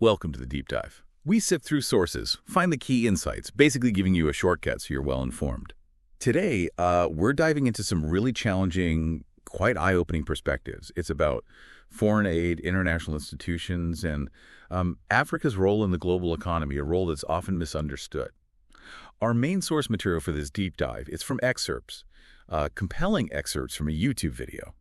Welcome to the Deep Dive. We sift through sources, find the key insights, basically giving you a shortcut so you're well-informed. Today, we're diving into some really challenging, quite eye-opening perspectives. It's about foreign aid, international institutions, and Africa's role in the global economy, a role that's often misunderstood. Our main source material for this deep dive is from excerpts, compelling excerpts from a YouTube video.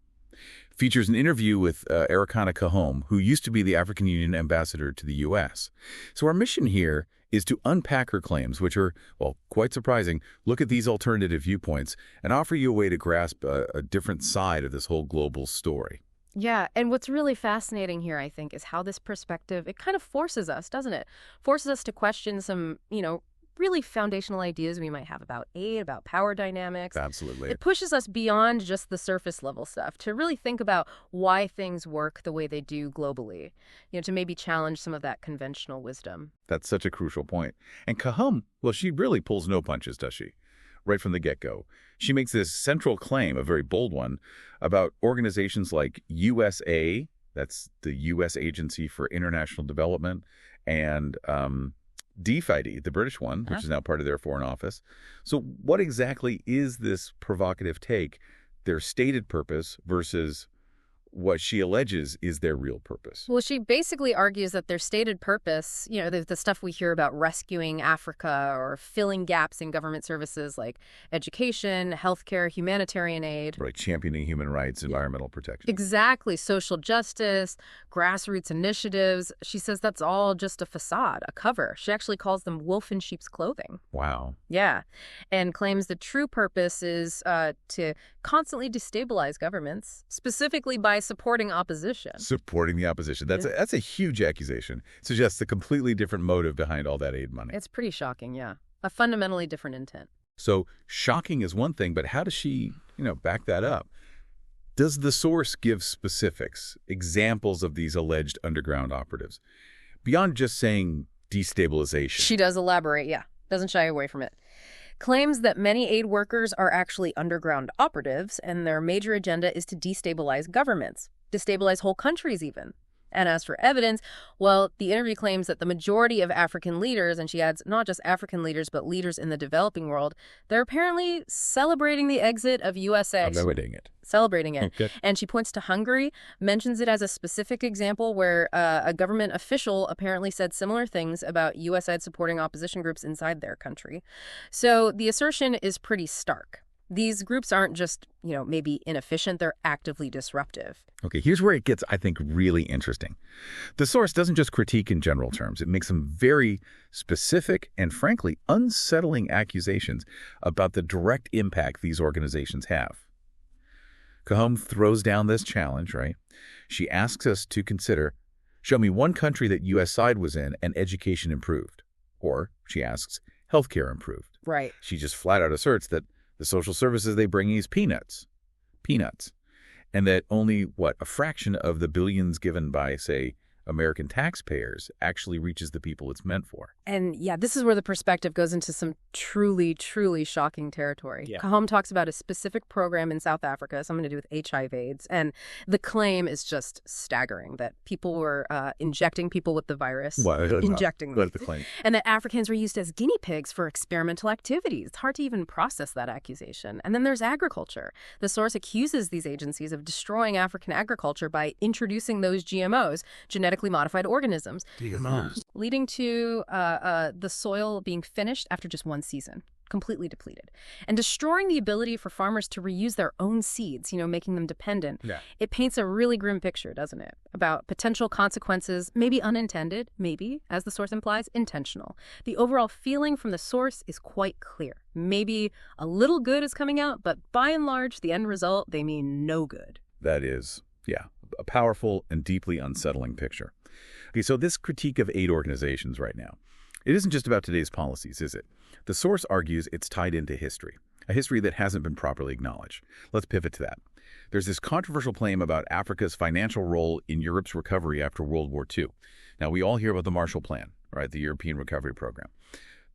Features an interview with Ericana Kahome, who used to be the African Union ambassador to the U.S. So our mission here is to unpack her claims, which are, well, quite surprising, look at these alternative viewpoints, and offer you a way to grasp a different side of this whole global story. Yeah, and what's really fascinating here, I think, is how this perspective, it kind of forces us, doesn't it? Forces us to question some, really foundational ideas we might have about aid, about power dynamics. Absolutely. It pushes us beyond just the surface level stuff to really think about why things work the way they do globally, to maybe challenge some of that conventional wisdom. That's such a crucial point. And Kahome, well, she really pulls no punches, does she? Right from the get-go. She makes this central claim, a very bold one, about organizations like USA, that's the U.S. Agency for International Development, and DFID, the British one, which is now part of their foreign office. So what exactly is this provocative take, their stated purpose versus what she alleges is their real purpose? Well, she basically argues that their stated purpose, the stuff we hear about rescuing Africa or filling gaps in government services like education, healthcare, humanitarian aid. Right, championing human rights, environmental protection. Exactly, social justice, grassroots initiatives. She says that's all just a facade, a cover. She actually calls them wolf in sheep's clothing. Wow. Yeah, and claims the true purpose is to constantly destabilize governments, specifically by supporting opposition. Supporting the opposition. That's a huge accusation. It suggests a completely different motive behind all that aid money. It's pretty shocking, yeah. A fundamentally different intent. So shocking is one thing, but how does she, back that up? Does the source give specifics, examples of these alleged underground operatives? Beyond just saying destabilization. She does elaborate, yeah. Doesn't shy away from it. Claims that many aid workers are actually underground operatives, and their major agenda is to destabilize governments, destabilize whole countries even. And as for evidence, well, the interview claims that the majority of African leaders, and she adds not just African leaders, but leaders in the developing world, they're apparently celebrating the exit of USA. Celebrating it. Okay. And she points to Hungary, mentions it as a specific example where a government official apparently said similar things about USAID supporting opposition groups inside their country. So the assertion is pretty stark. These groups aren't just, maybe inefficient, they're actively disruptive. Okay, here's where it gets, I think, really interesting. The source doesn't just critique in general terms. It makes some very specific and, frankly, unsettling accusations about the direct impact these organizations have. Kahome throws down this challenge, right? She asks us to consider, show me one country that U.S. side was in and education improved. Or, she asks, healthcare improved. Right. She just flat out asserts that the social services they bring is peanuts. And that only, a fraction of the billions given by, say, American taxpayers actually reaches the people it's meant for. And yeah, this is where the perspective goes into some truly, truly shocking territory. Yeah. Kahome talks about a specific program in South Africa, something to do with HIV/AIDS, and the claim is just staggering that people were injecting people with the virus. Injecting them. What is the claim? And that Africans were used as guinea pigs for experimental activities. It's hard to even process that accusation. And then there's agriculture. The source accuses these agencies of destroying African agriculture by introducing those GMOs, genetically modified organisms, leading to the soil being finished after just one season, completely depleted, and destroying the ability for farmers to reuse their own seeds, making them dependent. Yeah. It paints a really grim picture, doesn't it? About potential consequences, maybe unintended, maybe, as the source implies, intentional. The overall feeling from the source is quite clear. Maybe a little good is coming out, but by and large, the end result, they mean no good. That is, a powerful and deeply unsettling picture. Okay, so this critique of aid organizations right now, it isn't just about today's policies, is it? The source argues it's tied into history, a history that hasn't been properly acknowledged. Let's pivot to that. There's this controversial claim about Africa's financial role in Europe's recovery after World War II. Now, we all hear about the Marshall Plan, right, the European Recovery Program.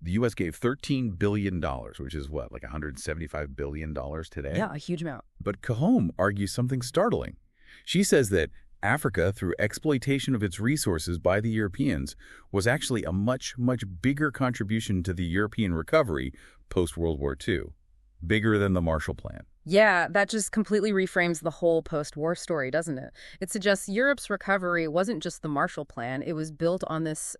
The U.S. gave $13 billion, which is like $175 billion today? Yeah, a huge amount. But Kahome argues something startling. She says that Africa, through exploitation of its resources by the Europeans, was actually a much, much bigger contribution to the European recovery post-World War II. Bigger than the Marshall Plan. Yeah, that just completely reframes the whole post-war story, doesn't it? It suggests Europe's recovery wasn't just the Marshall Plan. It was built on this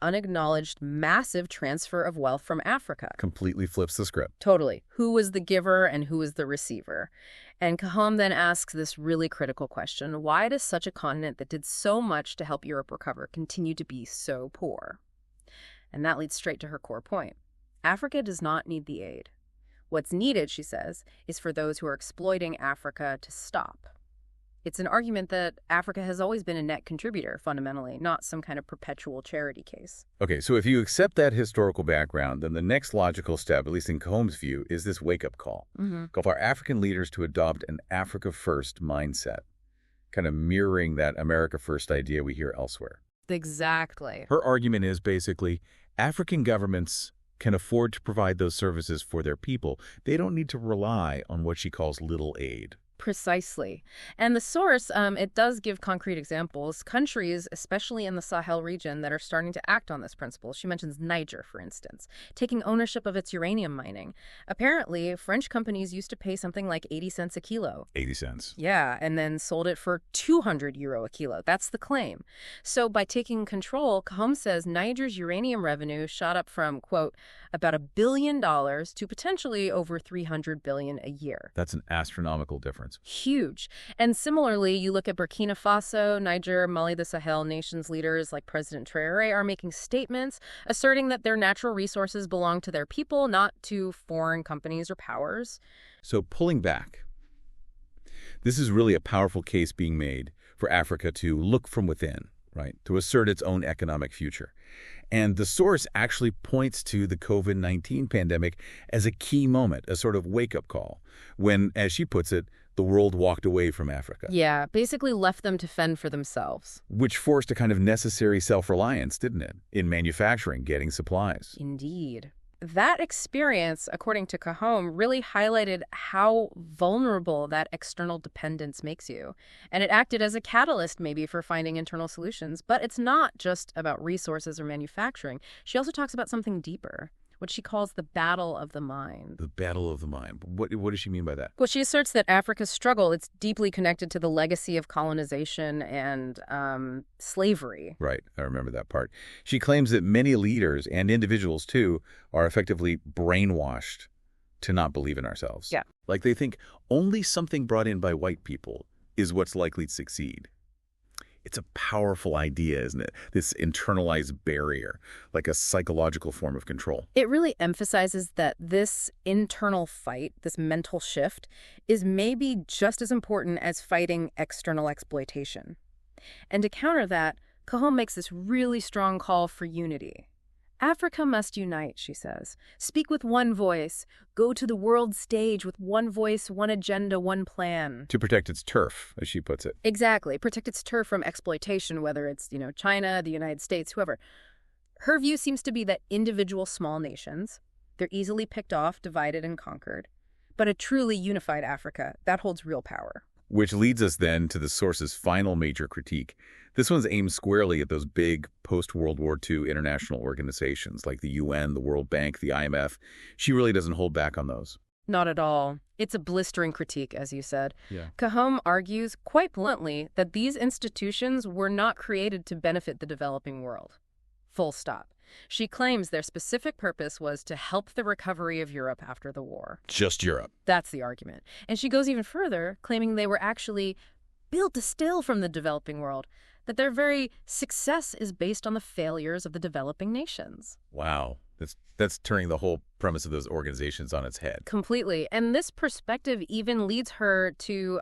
unacknowledged massive transfer of wealth from Africa. Completely flips the script. Totally. Who was the giver and who was the receiver? And Cahom then asks this really critical question: why does such a continent that did so much to help Europe recover continue to be so poor? And that leads straight to her core point. Africa does not need the aid. What's needed, she says, is for those who are exploiting Africa to stop. It's an argument that Africa has always been a net contributor, fundamentally, not some kind of perpetual charity case. Okay, so if you accept that historical background, then the next logical step, at least in Cahom's view, is this wake-up call. Call for African leaders to adopt an Africa-first mindset, kind of mirroring that America-first idea we hear elsewhere. Exactly. Her argument is basically African governments can afford to provide those services for their people. They don't need to rely on what she calls little aid. Precisely. And the source, it does give concrete examples. Countries, especially in the Sahel region, that are starting to act on this principle. She mentions Niger, for instance, taking ownership of its uranium mining. Apparently, French companies used to pay something like 80 cents a kilo. 80 cents. Yeah, and then sold it for 200 euro a kilo. That's the claim. So by taking control, Cahom says Niger's uranium revenue shot up from, quote, about $1 billion to potentially over $300 billion a year. That's an astronomical difference. Huge. And similarly, you look at Burkina Faso, Niger, Mali, the Sahel nations leaders like President Traoré are making statements asserting that their natural resources belong to their people, not to foreign companies or powers. So pulling back, this is really a powerful case being made for Africa to look from within, right, to assert its own economic future. And the source actually points to the COVID-19 pandemic as a key moment, a sort of wake-up call, when, as she puts it, the world walked away from Africa. Yeah, basically left them to fend for themselves. Which forced a kind of necessary self-reliance, didn't it, in manufacturing, getting supplies. Indeed. That experience, according to Cahom, really highlighted how vulnerable that external dependence makes you. And it acted as a catalyst, maybe, for finding internal solutions. But it's not just about resources or manufacturing. She also talks about something deeper, what she calls the battle of the mind. The battle of the mind. What does she mean by that? Well, she asserts that Africa's struggle, it's deeply connected to the legacy of colonization and slavery. Right. I remember that part. She claims that many leaders, and individuals too, are effectively brainwashed to not believe in ourselves. Yeah. Like they think only something brought in by white people is what's likely to succeed. It's a powerful idea, isn't it? This internalized barrier, like a psychological form of control. It really emphasizes that this internal fight, this mental shift, is maybe just as important as fighting external exploitation. And to counter that, Cahom makes this really strong call for unity. Africa must unite, she says. Speak with one voice. Go to the world stage with one voice, one agenda, one plan. To protect its turf, as she puts it. Exactly. Protect its turf from exploitation, whether it's, China, the United States, whoever. Her view seems to be that individual small nations, they're easily picked off, divided, and conquered. But a truly unified Africa, that holds real power. Which leads us then to the source's final major critique. This one's aimed squarely at those big post-World War II international organizations like the UN, the World Bank, the IMF. She really doesn't hold back on those. Not at all. It's a blistering critique, as you said. Yeah. Cahom argues quite bluntly that these institutions were not created to benefit the developing world. Full stop. She claims their specific purpose was to help the recovery of Europe after the war. Just Europe. That's the argument. And she goes even further, claiming they were actually built to steal from the developing world, that their very success is based on the failures of the developing nations. Wow. That's turning the whole premise of those organizations on its head. Completely. And this perspective even leads her to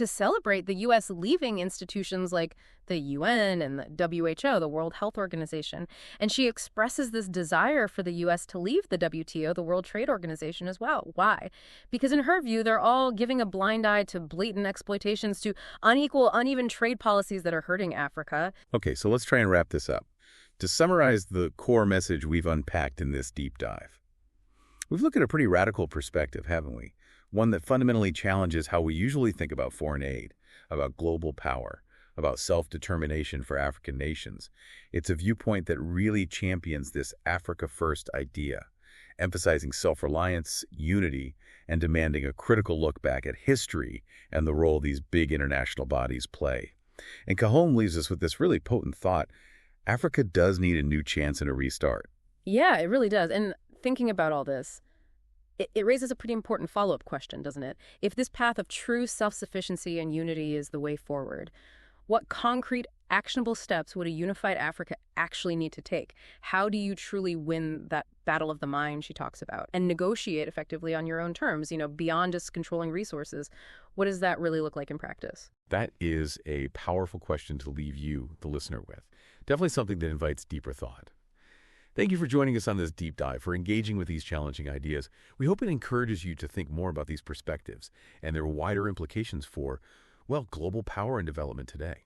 celebrate the U.S. leaving institutions like the UN and the WHO, the World Health Organization. And she expresses this desire for the U.S. to leave the WTO, the World Trade Organization, as well. Why? Because in her view, they're all giving a blind eye to blatant exploitations, to uneven trade policies that are hurting Africa. Okay, so let's try and wrap this up. To summarize the core message we've unpacked in this deep dive, we've looked at a pretty radical perspective, haven't we? One that fundamentally challenges how we usually think about foreign aid, about global power, about self-determination for African nations. It's a viewpoint that really champions this Africa-first idea, emphasizing self-reliance, unity, and demanding a critical look back at history and the role these big international bodies play. And Cajon leaves us with this really potent thought: Africa does need a new chance and a restart. Yeah, it really does. And thinking about all this, it raises a pretty important follow-up question, doesn't it? If this path of true self-sufficiency and unity is the way forward, what concrete, actionable steps would a unified Africa actually need to take? How do you truly win that battle of the mind she talks about and negotiate effectively on your own terms, beyond just controlling resources? What does that really look like in practice? That is a powerful question to leave you, the listener, with. Definitely something that invites deeper thought. Thank you for joining us on this deep dive, for engaging with these challenging ideas. We hope it encourages you to think more about these perspectives and their wider implications for, well, global power and development today.